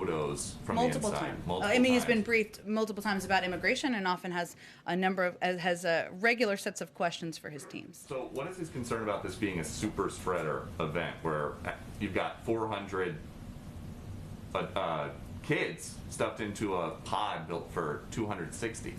photos from multiple the inside. times. Multiple I mean, he's times. been briefed multiple times about immigration and often has a number of regular sets of questions for his teams. So what is his concern about this being a super spreader event where you've got 400 kids stuffed into a pod built for 260?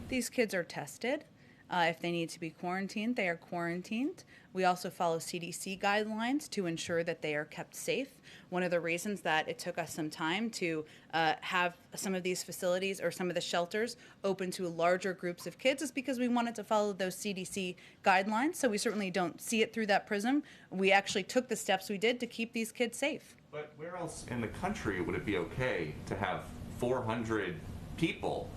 These kids are tested. If they need to be quarantined, they are quarantined. We also follow CDC guidelines to ensure that they are kept safe. One of the reasons that it took us some time to have some of these facilities or some of the shelters open to larger groups of kids is because we wanted to follow those CDC guidelines. So we certainly don't see it through that prism. We actually took the steps we did to keep these kids safe. But where else in the country would it be okay to have 400 people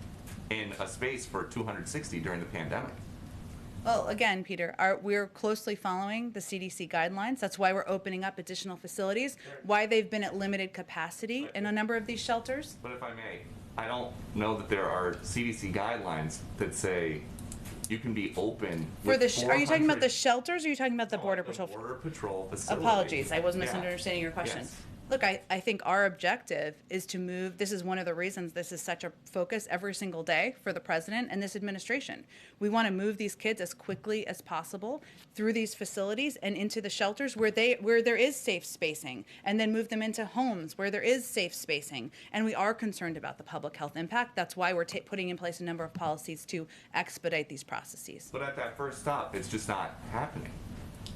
in a space for 260 during the pandemic? Well, again, Peter, we're closely following the CDC guidelines. That's why we're opening up additional facilities, why they've been at limited capacity in a number of these shelters. But if I may, I don't know that there are CDC guidelines that say you can be open For with the are you talking about the 400 shelters, or are you talking about the Border the Patrol? Border Patrol facility. Apologies, I was Yeah. misunderstanding your question. Yes. Look, I think our objective is to move. This is one of the reasons this is such a focus every single day for the president and this administration. We want to move these kids as quickly as possible through these facilities and into the shelters where there is safe spacing, and then move them into homes where there is safe spacing. And we are concerned about the public health impact. That's why we're putting in place a number of policies to expedite these processes. But at that first stop, it's just not happening.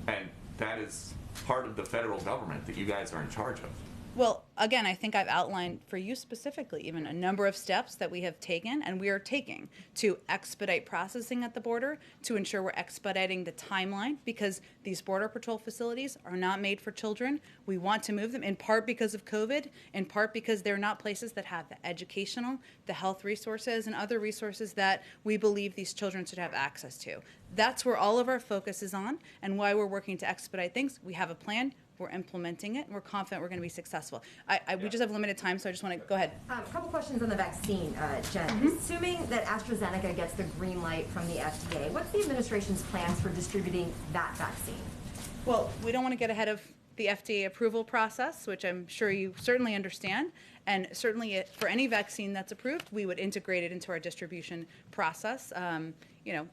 And that is part of the federal government that you guys are in charge of. Well, again, I think I've outlined for you specifically even a number of steps that we have taken and we are taking to expedite processing at the border, to ensure we're expediting the timeline, because these Border Patrol facilities are not made for children. We want to move them in part because of COVID, in part because they're not places that have the educational, the health resources, and other resources that we believe these children should have access to. That's where all of our focus is on and why we're working to expedite things. We have a plan. We're implementing it, and we're confident we're going to be successful. We just have limited time, so I just want to go ahead. A couple questions on the vaccine, Jen. Assuming that AstraZeneca gets the green light from the FDA, what's the administration's plans for distributing that vaccine? Well, we don't want to get ahead of the FDA approval process, which I'm sure you certainly understand. And certainly for any vaccine that's approved, we would integrate it into our distribution process,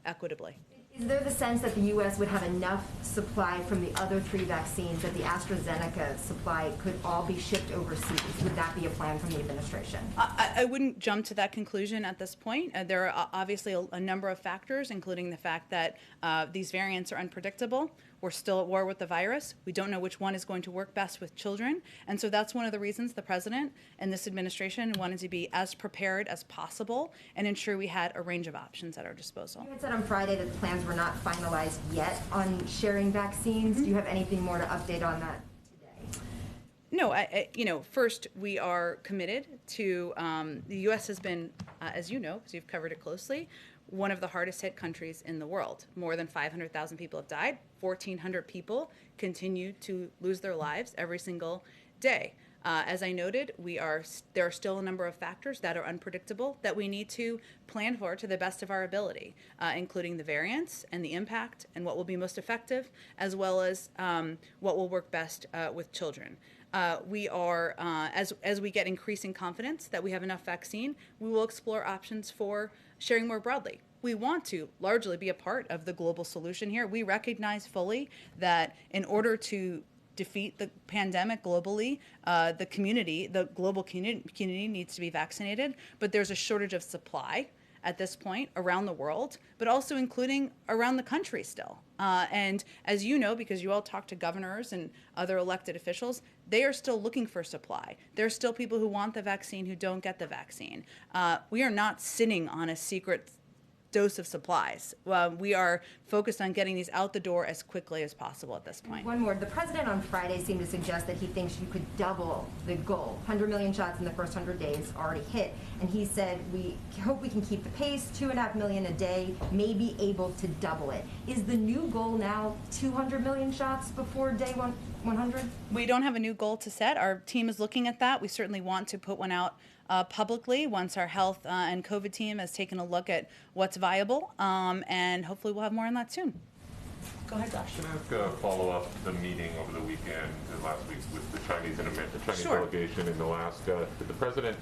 equitably. Is there the sense that the U.S. would have enough supply from the other three vaccines, that the AstraZeneca supply could all be shipped overseas? Would that be a plan from the administration? I wouldn't jump to that conclusion at this point. There are obviously a number of factors, including the fact that these variants are unpredictable. We're still at war with the virus. We don't know which one is going to work best with children. And so that's one of the reasons the president and this administration wanted to be as prepared as possible and ensure we had a range of options at our disposal. You had said on Friday that the plans were not finalized yet on sharing vaccines. Do you have anything more to update on that today? No, first, we are committed to, the U.S. has been, as you know, because you've covered it closely, one of the hardest hit countries in the world. More than 500,000 people have died. 1,400 people continue to lose their lives every single day. As I noted, there are still a number of factors that are unpredictable that we need to plan for to the best of our ability, including the variants and the impact and what will be most effective, as well as what will work best with children. We are, as we get increasing confidence that we have enough vaccine, we will explore options for sharing more broadly. We want to largely be a part of the global solution here. We recognize fully that in order to defeat the pandemic globally, the global community needs to be vaccinated, but there's a shortage of supply at this point around the world, but also including around the country still. And as you know, because you all talk to governors and other elected officials, they are still looking for supply. There are still people who want the vaccine who don't get the vaccine. We are not sitting on a secret dose of supplies. We are focused on getting these out the door as quickly as possible at this point. One more. The president on Friday seemed to suggest that he thinks you could double the goal. 100 million shots in the first 100 days already hit. And he said, we hope we can keep the pace, 2.5 million a day, maybe able to double it. Is the new goal now 200 million shots before day 100? We don't have a new goal to set. Our team is looking at that. We certainly want to put one out publicly once our health and COVID team has taken a look at what's viable, and hopefully we'll have more on that soon. Go ahead, Josh. Can I ask a follow-up the meeting over the weekend and last week with the Chinese Sure. delegation in Alaska? Did the president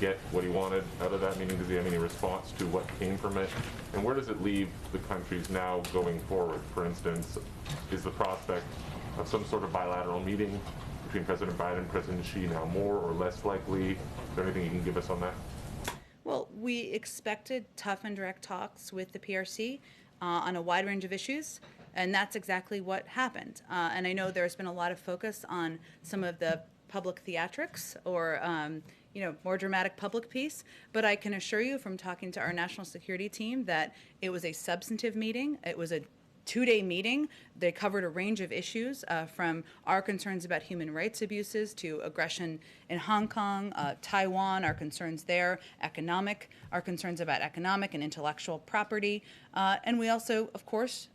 get what he wanted out of that meeting? Does he have any response to what came from it? And where does it leave the countries now going forward? For instance, is the prospect of some sort of bilateral meeting between President Biden and President Xi now more or less likely? Is there anything you can give us on that? Well, we expected tough and direct talks with the PRC on a wide range of issues, and that's exactly what happened. And I know there's been a lot of focus on some of the public theatrics or more dramatic public piece, but I can assure you from talking to our national security team that it was a substantive meeting. It was a 2-day meeting. They covered a range of issues from our concerns about human rights abuses to aggression in Hong Kong, Taiwan, our concerns there, our concerns about economic and intellectual property. And we also, of course,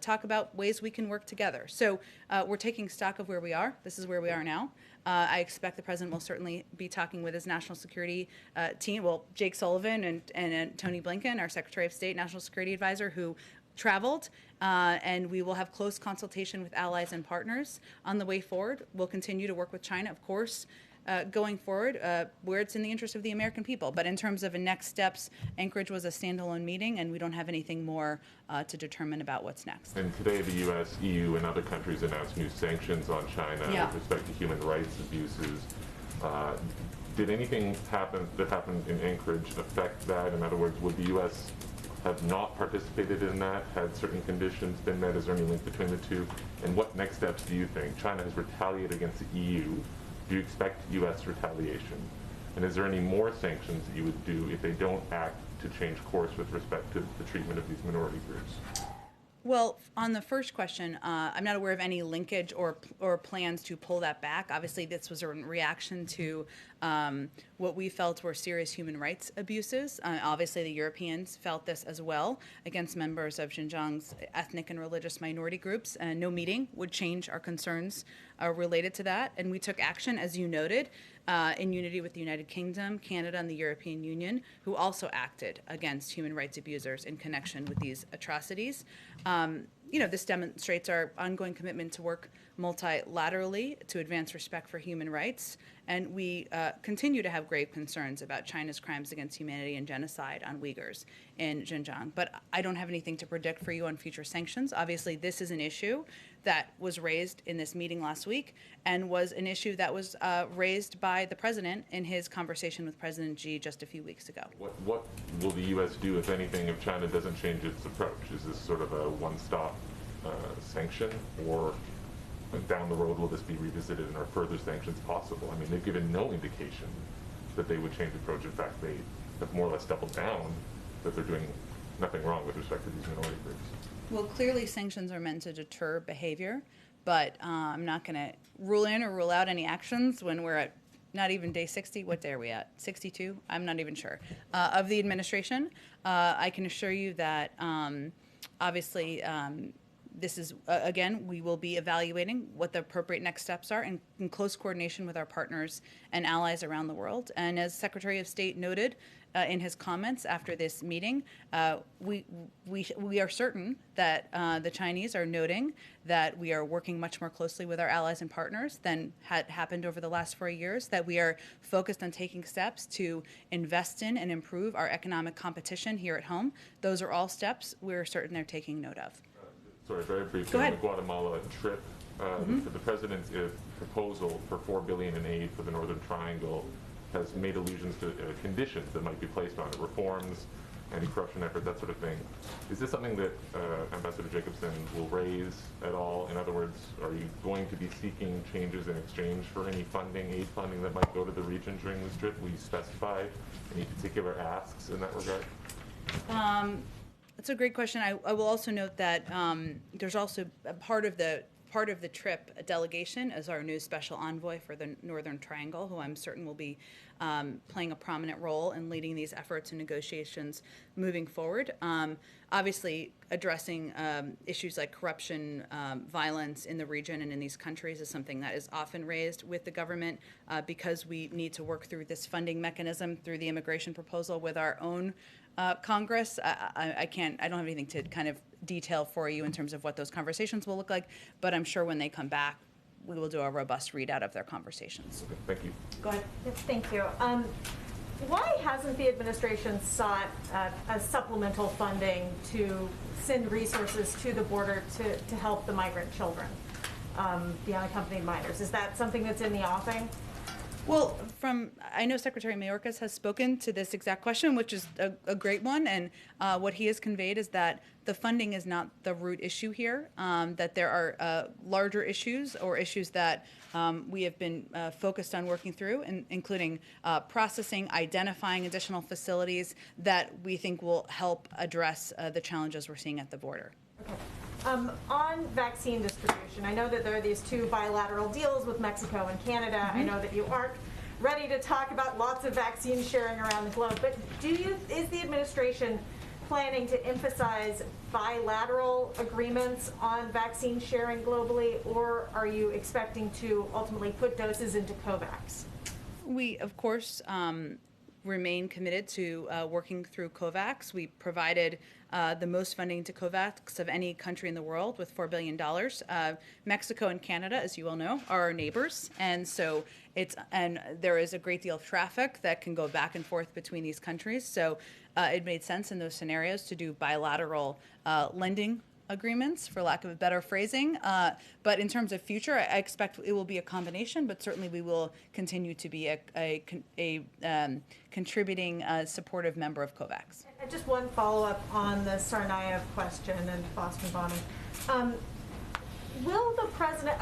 talk about ways we can work together. So we're taking stock of where we are. This is where we are now. I expect the president will certainly be talking with his national security team, well, Jake Sullivan and Tony Blinken, our Secretary of State, National Security Advisor, who traveled, and we will have close consultation with allies and partners on the way forward. We'll continue to work with China, of course, going forward, where it's in the interest of the American people. But in terms of the next steps, Anchorage was a standalone meeting, and we don't have anything more to determine about what's next. And today the U.S., EU, and other countries announced new sanctions on China with respect to human rights abuses. Did anything that happened in Anchorage affect that? In other words, would the U.S. have not participated in that, had certain conditions been met? Is there any link between the two? And what next steps do you think? China has retaliated against the EU. Do you expect U.S. retaliation? And is there any more sanctions that you would do if they don't act to change course with respect to the treatment of these minority groups? Well, on the first question, I'm not aware of any linkage or plans to pull that back. Obviously, this was a reaction to what we felt were serious human rights abuses. Obviously, the Europeans felt this as well against members of Xinjiang's ethnic and religious minority groups. No meeting would change our concerns related to that. And we took action, as you noted, in unity with the United Kingdom, Canada, and the European Union, who also acted against human rights abusers in connection with these atrocities. This demonstrates our ongoing commitment to work multilaterally to advance respect for human rights. And we continue to have grave concerns about China's crimes against humanity and genocide on Uyghurs in Xinjiang. But I don't have anything to predict for you on future sanctions. Obviously, this is an issue that was raised in this meeting last week and was an issue that was raised by the president in his conversation with President Xi just a few weeks ago. What will the U.S. do, if anything, if China doesn't change its approach? Is this sort of a one-stop sanction, or down the road will this be revisited and are further sanctions possible? I mean, they've given no indication that they would change approach. In fact, they have more or less doubled down that they're doing nothing wrong with respect to these minority groups. Well, clearly sanctions are meant to deter behavior, but I'm not going to rule in or rule out any actions when we're at not even day 60. What day are we at? 62? I'm not even sure. Of the administration. I can assure you that obviously this is, again, we will be evaluating what the appropriate next steps are in close coordination with our partners and allies around the world. And as Secretary of State noted in his comments after this meeting, we are certain that the Chinese are noting that we are working much more closely with our allies and partners than had happened over the last 4 years, that we are focused on taking steps to invest in and improve our economic competition here at home. Those are all steps we're certain they're taking note of. Sorry, very briefly, Go on ahead. the Guatemala trip, the president's proposal for $4 billion in aid for the Northern Triangle has made allusions to conditions that might be placed on it, reforms, anti-corruption effort, that sort of thing. Is this something that Ambassador Jacobson will raise at all? In other words, are you going to be seeking changes in exchange for any funding, aid funding that might go to the region during this trip? Will you specify any particular asks in that regard? That's a great question. I will also note that there's also a part of the trip, a delegation, as our new special envoy for the Northern Triangle, who I'm certain will be playing a prominent role in leading these efforts and negotiations moving forward. Obviously, addressing issues like corruption, violence in the region and in these countries is something that is often raised with the government because we need to work through this funding mechanism through the immigration proposal with our own Congress. I don't have anything to kind of detail for you in terms of what those conversations will look like. But I'm sure when they come back, we will do a robust readout of their conversations. Okay, thank you. Go ahead. Yes, thank you. Why hasn't the administration sought a supplemental funding to send resources to the border to help the migrant children, the unaccompanied minors? Is that something that's in the offing? Well, I know Secretary Mayorkas has spoken to this exact question, which is a great one, and what he has conveyed is that the funding is not the root issue here, that there are larger issues or issues that we have been focused on working through, including processing, identifying additional facilities that we think will help address the challenges we're seeing at the border. Okay. On vaccine distribution, I know that there are these two bilateral deals with Mexico and Canada. Mm-hmm. I know that you aren't ready to talk about lots of vaccine sharing around the globe, but is the administration planning to emphasize bilateral agreements on vaccine sharing globally, or are you expecting to ultimately put doses into COVAX? We, of course, remain committed to working through COVAX. We provided the most funding to COVAX of any country in the world with $4 billion. Mexico and Canada, as you all know, are our neighbors, and so there is a great deal of traffic that can go back and forth between these countries. So it made sense in those scenarios to do bilateral lending agreements, for lack of a better phrasing. But in terms of future, I expect it will be a combination, but certainly we will continue to be a contributing, supportive member of COVAX. Just one follow-up on the Tsarnaev question and Boston bombing. Will the president,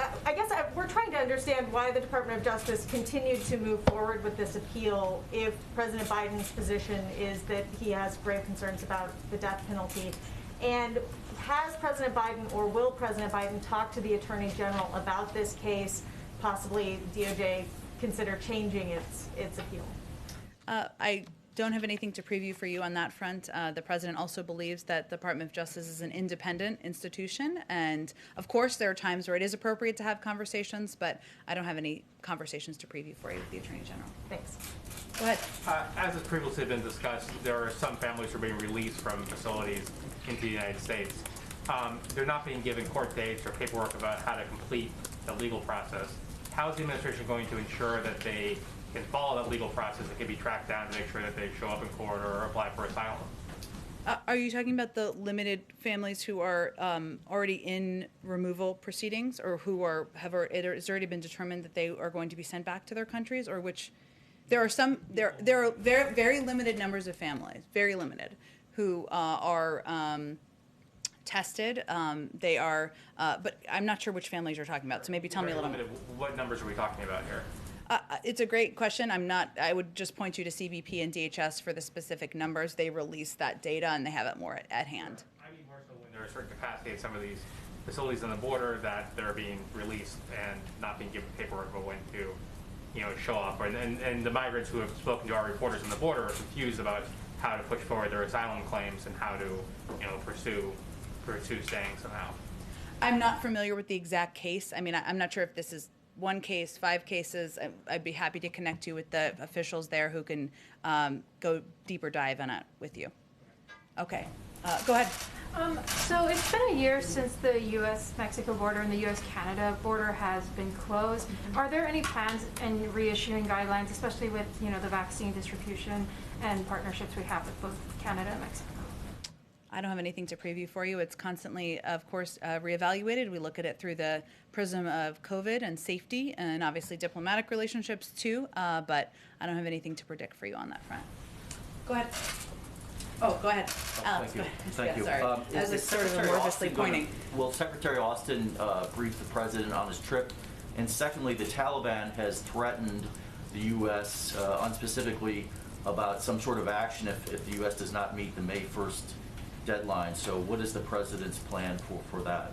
we're trying to understand why the Department of Justice continued to move forward with this appeal if President Biden's position is that he has grave concerns about the death penalty. And has President Biden or will President Biden talk to the Attorney General about this case, possibly DOJ consider changing its appeal? I don't have anything to preview for you on that front. The president also believes that the Department of Justice is an independent institution, and of course there are times where it is appropriate to have conversations, but I don't have any conversations to preview for you with the Attorney General. Thanks. Go ahead. As has previously been discussed, there are some families who are being released from facilities into the United States. They're not being given court dates or paperwork about how to complete the legal process. How is the administration going to ensure that they can follow that legal process and can be tracked down to make sure that they show up in court or apply for asylum? Are you talking about the limited families who are already in removal proceedings, or who it's already been determined that they are going to be sent back to their countries, or which? There are very, very limited numbers of families, very limited, who are tested. They are, but I'm not sure which families you're talking about. So maybe tell me a little bit. What numbers are we talking about here? It's a great question. I would just point you to CBP and DHS for the specific numbers. They release that data and they have it more at hand. I mean more so when there's a certain capacity at some of these facilities on the border that they're being released and not being given paperwork about when to, show up. And the migrants who have spoken to our reporters on the border are confused about how to push forward their asylum claims and how to, pursue staying somehow. I'm not familiar with the exact case. I mean, I'm not sure if this is one case, 5 cases. I'd be happy to connect you with the officials there who can go deeper dive on it with you. Okay, go ahead. So it's been a year since the U.S.-Mexico border and the U.S.-Canada border has been closed. Are there any plans in reissuing guidelines, especially with the vaccine distribution and partnerships we have with both Canada and Mexico? I don't have anything to preview for you. It's constantly, of course, reevaluated. We look at it through the prism of COVID and safety and obviously diplomatic relationships too, but I don't have anything to predict for you on that front. Go ahead. Oh, go ahead. Alex, go ahead. Thank you. Sorry. I was just sort of amorphously pointing. Will Secretary Austin brief the president on his trip? And secondly, the Taliban has threatened the U.S. Unspecifically about some sort of action if the U.S. does not meet the May 1st deadline. So what is the president's plan for that?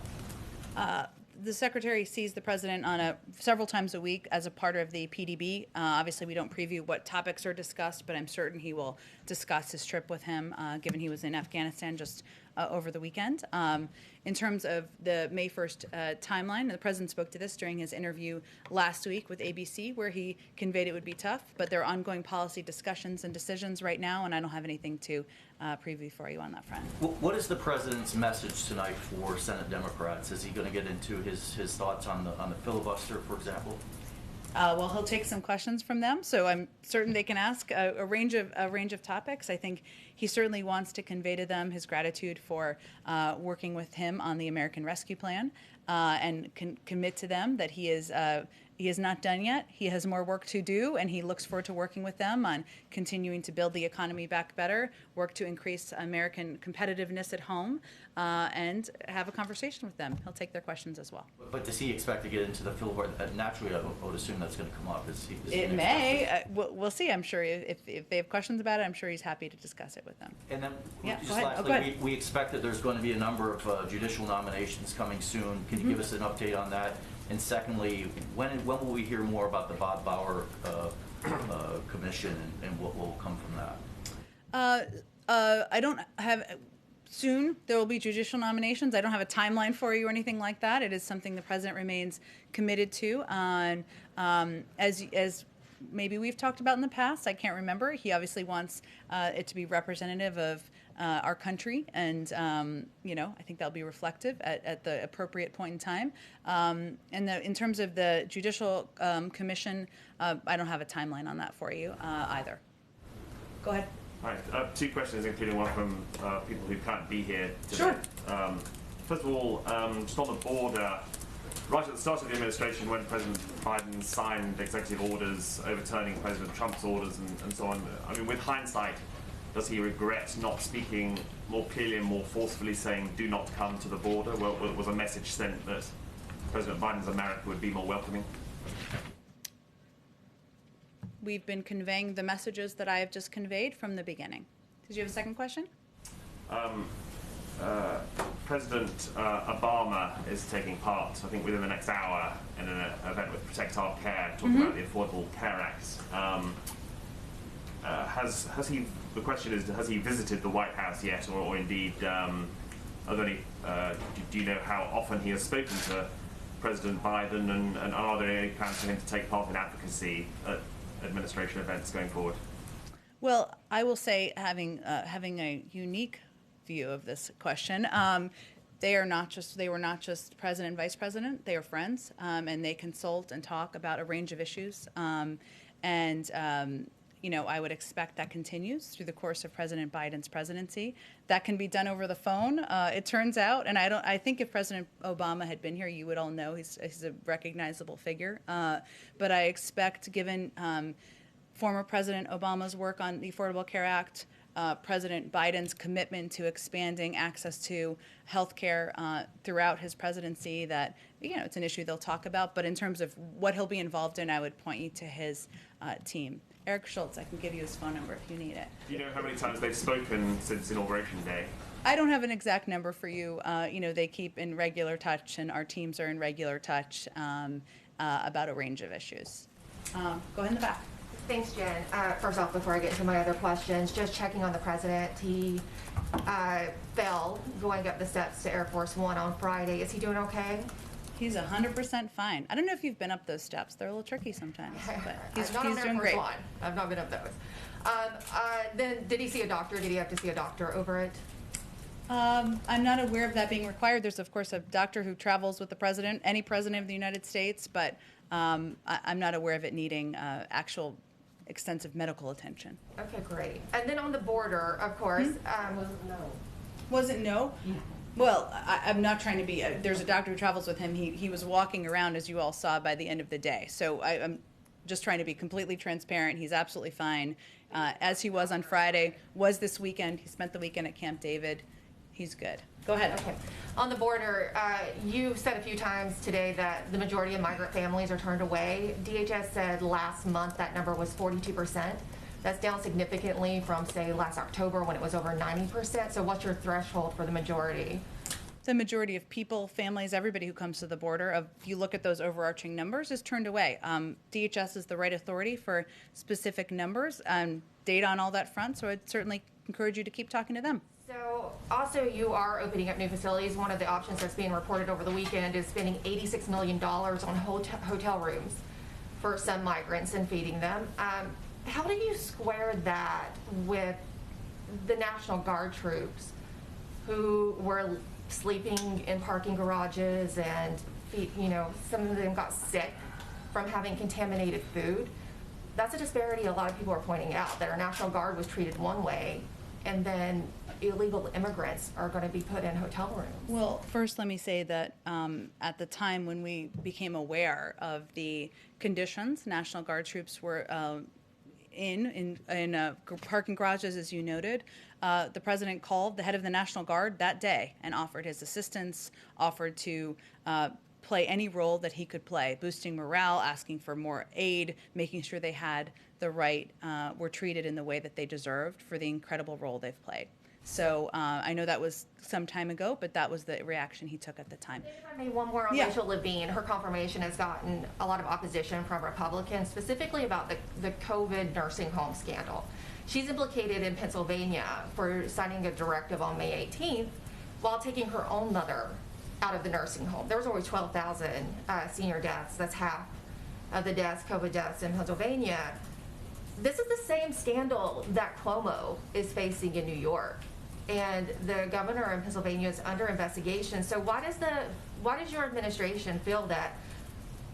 The secretary sees the president on several times a week as a part of the PDB. Obviously, we don't preview what topics are discussed, but I'm certain he will discuss his trip with him, given he was in Afghanistan just over the weekend. In terms of the May 1st timeline, the president spoke to this during his interview last week with ABC, where he conveyed it would be tough, but there are ongoing policy discussions and decisions right now, and I don't have anything to preview for you on that front. What is the president's message tonight for Senate Democrats? Is he going to get into his thoughts on the filibuster, for example? Well, he'll take some questions from them, so I'm certain they can ask a range of topics. I think he certainly wants to convey to them his gratitude for working with him on the American Rescue Plan, and commit to them that he is not done yet. He has more work to do, and he looks forward to working with them on continuing to build the economy back better, work to increase American competitiveness at home, and have a conversation with them. He'll take their questions as well. But does he expect to get into the filibuster? Naturally, I would assume that's going to come up. Is he It may. We'll see. I'm sure if they have questions about it, I'm sure he's happy to discuss it with them. And then, Yeah, just go ahead. lastly, Go ahead. we expect that there's going to be a number of judicial nominations coming soon. Can you give us an update on that? And secondly, when will we hear more about the Bob Bauer commission and what will come from that? I don't have. Soon there will be judicial nominations. I don't have a timeline for you or anything like that. It is something the president remains committed to. As maybe we've talked about in the past, I can't remember. He obviously wants it to be representative of our country, and I think that'll be reflective at the appropriate point in time. In terms of the Judicial Commission, I don't have a timeline on that for you either. Go ahead. Hi, two questions, including one from people who can't be here today. Sure. First of all, just on the border, right at the start of the administration, when President Biden signed executive orders overturning President Trump's orders and so on, I mean, with hindsight, does he regret not speaking more clearly and more forcefully, saying, do not come to the border? Well, was a message sent that President Biden's America would be more welcoming? We've been conveying the messages that I have just conveyed from the beginning. Did you have a second question? President Obama is taking part, I think, within the next hour in an event with Protect Our Care, talking about the Affordable Care Act. Has he? The question is, has he visited the White House yet, or indeed, are there any? Do you know how often he has spoken to President Biden, and are there any plans for him to take part in advocacy at administration events going forward? Well, I will say, having a unique view of this question, they were not just president and vice president. They are friends, and they consult and talk about a range of issues. I would expect that continues through the course of President Biden's presidency. That can be done over the phone, it turns out. And I think if President Obama had been here, you would all know he's a recognizable figure. But I expect, given former President Obama's work on the Affordable Care Act, President Biden's commitment to expanding access to health care throughout his presidency, that it's an issue they'll talk about. But in terms of what he'll be involved in, I would point you to his team. Eric Schultz, I can give you his phone number if you need it. Do you know how many times they've spoken since Inauguration Day? I don't have an exact number for you. They keep in regular touch, and our teams are in regular touch about a range of issues. Go ahead in the back. Thanks, Jen. First off, before I get to my other questions, just checking on the president. He fell going up the steps to Air Force One on Friday. Is he doing okay? He's 100% fine. I don't know if you've been up those steps. They're a little tricky sometimes, but he's not on Air doing Force great. One. I've not been up those. Then, did he see a doctor? Did he have to see a doctor over it? I'm not aware of that being required. There's, of course, a doctor who travels with the president, any president of the United States, but I'm not aware of it needing actual extensive medical attention. Okay, great. And then on the border, of course, Was it no? Yeah. Well, I'm not trying to be. There's a doctor who travels with him. He was walking around, as you all saw, by the end of the day. So I'm just trying to be completely transparent. He's absolutely fine, as he was on Friday, was this weekend. He spent the weekend at Camp David. He's good. Go ahead. Okay. On the border, you've said a few times today that the majority of migrant families are turned away. DHS said last month that number was 42%. That's down significantly from, say, last October when it was over 90%. So what's your threshold for the majority? The majority of people, families, everybody who comes to the border, if you look at those overarching numbers, is turned away. DHS is the right authority for specific numbers and data on all that front, so I'd certainly encourage you to keep talking to them. So also you are opening up new facilities. One of the options that's being reported over the weekend is spending $86 million on hotel rooms for some migrants and feeding them. How do you square that with the National Guard troops who were sleeping in parking garages and some of them got sick from having contaminated food? That's a disparity a lot of people are pointing out, that our National Guard was treated one way and then illegal immigrants are going to be put in hotel rooms. Well, first, let me say that at the time when we became aware of the conditions National Guard troops were in parking garages, as you noted, the president called the head of the National Guard that day and offered his assistance, offered to play any role that he could play, boosting morale, asking for more aid, making sure they had the right, were treated in the way that they deserved for the incredible role they've played. So I know that was some time ago, but that was the reaction he took at the time. If I may, one more on Rachel Levine. Her confirmation has gotten a lot of opposition from Republicans, specifically about the COVID nursing home scandal. She's implicated in Pennsylvania for signing a directive on May 18th while taking her own mother out of the nursing home. There was over 12,000 senior deaths. That's half of the deaths, COVID deaths in Pennsylvania. This is the same scandal that Cuomo is facing in New York. And the governor in Pennsylvania is under investigation. So why does your administration feel that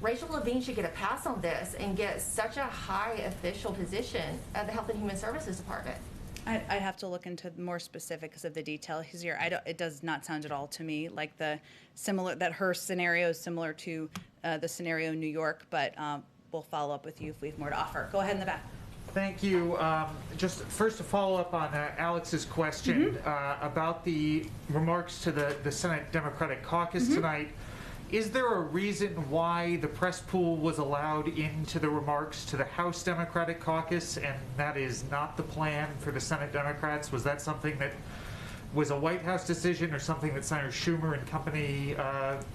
Rachel Levine should get a pass on this and get such a high official position at the Health and Human Services Department? I'd have to look into more specifics of the details here. It does not sound at all to me like that her scenario is similar to the scenario in New York, but we'll follow up with you if we have more to offer. Go ahead in the back. Thank you. Just first to follow up on Alex's question about the remarks to the Senate Democratic Caucus tonight. Is there a reason why the press pool was allowed into the remarks to the House Democratic Caucus and that is not the plan for the Senate Democrats? Was that something that was a White House decision or something that Senator Schumer and company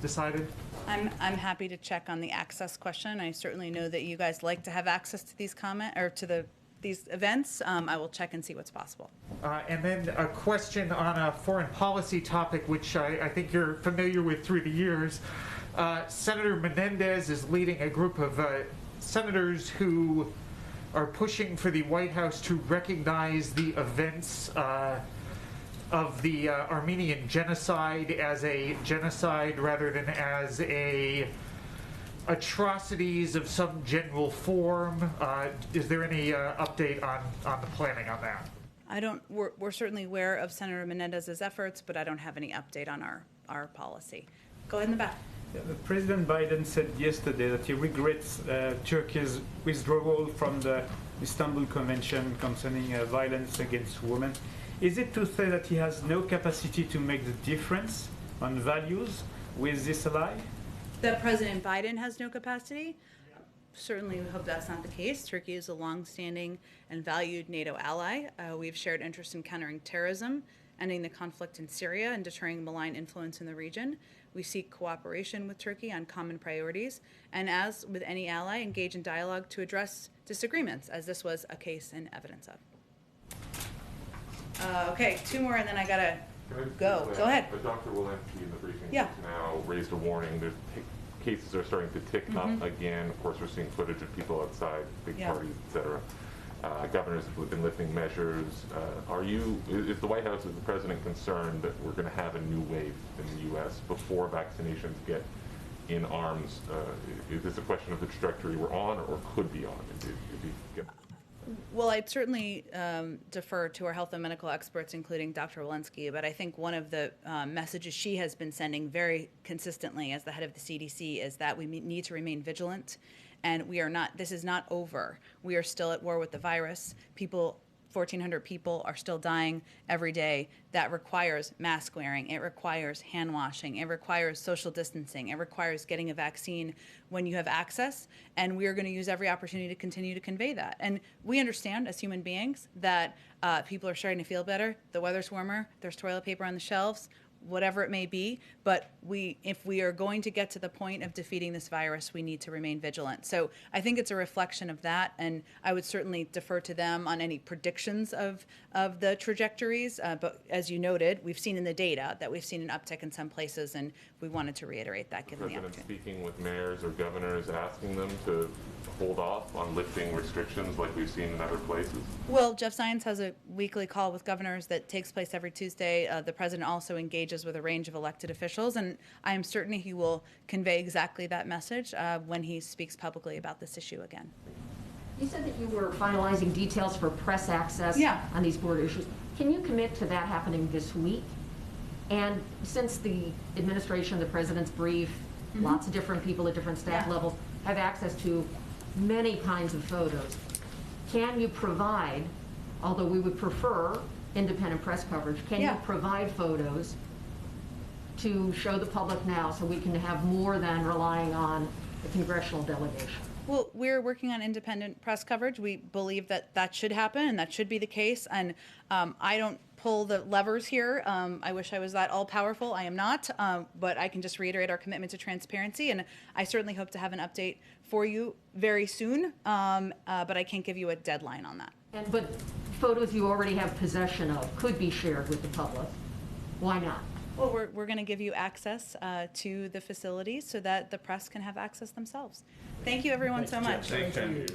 decided? I'm happy to check on the access question. I certainly know that you guys like to have access to these these events. I will check and see what's possible. And then a question on a foreign policy topic, which I think you're familiar with through the years. Senator Menendez is leading a group of senators who are pushing for the White House to recognize the events of the Armenian genocide as a genocide rather than as atrocities of some general form. Is there any update on the planning on that? We're certainly aware of Senator Menendez's efforts, but I don't have any update on our policy. Go ahead in the back. Yeah, President Biden said yesterday that he regrets Turkey's withdrawal from the Istanbul Convention concerning violence against women. Is it to say that he has no capacity to make the difference on values with this ally? That President Biden has no capacity? Certainly, we hope that's not the case. Turkey is a long-standing and valued NATO ally. We've shared interest in countering terrorism, ending the conflict in Syria, and deterring malign influence in the region. We seek cooperation with Turkey on common priorities, and as with any ally, engage in dialogue to address disagreements, as this was a case and evidence of. Okay, two more, and then I gotta go. Go ahead. Dr. Walensky in the briefing Yeah. just now raised a warning. There's cases are starting to tick up again. Of course, we're seeing footage of people outside, big parties, et cetera. Governors have been lifting measures. Is the White House, is the president concerned that we're going to have a new wave in the U.S. before vaccinations get in arms? Is this a question of the trajectory we're on or could be on? Well, I'd certainly defer to our health and medical experts, including Dr. Walensky, but I think one of the messages she has been sending very consistently as the head of the CDC is that we need to remain vigilant, and this is not over. We are still at war with the virus. 1,400 people are still dying every day. That requires mask wearing. It requires hand washing. It requires social distancing. It requires getting a vaccine when you have access. And we are going to use every opportunity to continue to convey that. And we understand as human beings that people are starting to feel better. The weather's warmer. There's toilet paper on the shelves. whatever it may be. But if we are going to get to the point of defeating this virus, we need to remain vigilant. So I think it's a reflection of that, and I would certainly defer to them on any predictions of the trajectories. But as you noted, we've seen in the data that we've seen an uptick in some places, and we wanted to reiterate that given the President opportunity. speaking with mayors or governors, asking them to hold off on lifting restrictions like we've seen in other places? Well, Jeff Zients has a weekly call with governors that takes place every Tuesday. The president also engages with a range of elected officials, and I am certain he will convey exactly that message when he speaks publicly about this issue again. You said that you were finalizing details for press access on these border issues. Can you commit to that happening this week? And since the administration, the president's brief, lots of different people at different staff levels have access to many kinds of photos, can you provide, although we would prefer independent press coverage, can you provide photos to show the public now so we can have more than relying on the congressional delegation? Well, we're working on independent press coverage. We believe that that should happen and that should be the case. And I don't pull the levers here. I wish I was that all-powerful. I am not. But I can just reiterate our commitment to transparency. And I certainly hope to have an update for you very soon. But I can't give you a deadline on that. But photos you already have possession of could be shared with the public. Why not? Well, we're going to give you access to the facilities so that the press can have access themselves. Thank you, everyone, so much. Thank you.